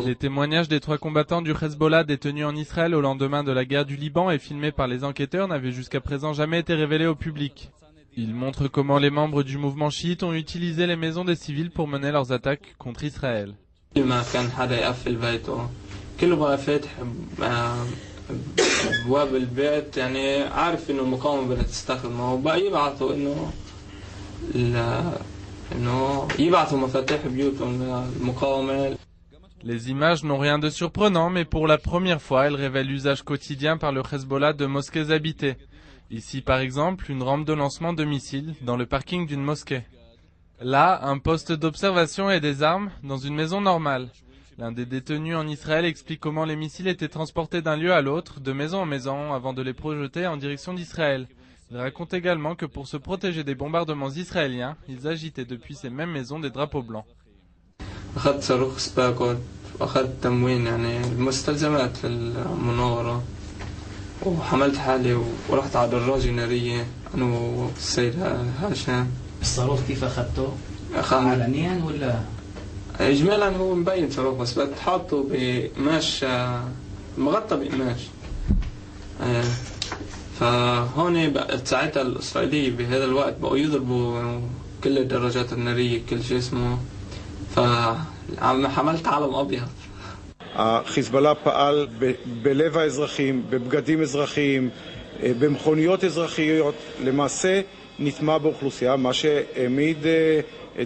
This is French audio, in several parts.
Les témoignages des 3 combattants du Hezbollah détenus en Israël au lendemain de la guerre du Liban et filmés par les enquêteurs n'avaient jusqu'à présent jamais été révélés au public. Ils montrent comment les membres du mouvement chiite ont utilisé les maisons des civils pour mener leurs attaques contre Israël. Les images n'ont rien de surprenant, mais pour la première fois, elles révèlent l'usage quotidien par le Hezbollah de mosquées habitées. Ici, par exemple, une rampe de lancement de missiles dans le parking d'une mosquée. Là, un poste d'observation et des armes dans une maison normale. L'un des détenus en Israël explique comment les missiles étaient transportés d'un lieu à l'autre, de maison en maison, avant de les projeter en direction d'Israël. Il raconte également que pour se protéger des bombardements israéliens, ils agitaient depuis ces mêmes maisons des drapeaux blancs. وحملت حالي ورحت على دراجة نارية أنا والسيد هاشم. الصاروخ كيف أخذته؟ علنيا ولا؟ إجمالا هو مبين صاروخ بس بتحطه بقماش مغطى بقماش. فهون ساعتها الإسرائيلية بهذا الوقت بقوا يضربوا كل الدراجات النارية كل شيء اسمه. فحملت علم أبيض. החיזבאללה פעל בלב האזרחים, בבגדים אזרחיים, במכוניות אזרחיות, למעשה נטמע באוכלוסייה, מה שהעמיד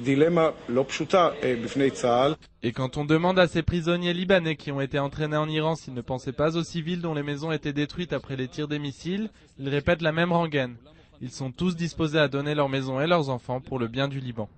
דילמה לא פשוטה בפני צה"ל. Et quand on demande à ces prisonniers libanais qui ont été entraînés en Iran s'ils ne pensaient pas aux civils dont les maisons étaient détruites après les tirs des missiles, ils répètent la même rengaine. Ils sont tous disposés à donner leurs maisons et leurs enfants pour le bien du Liban.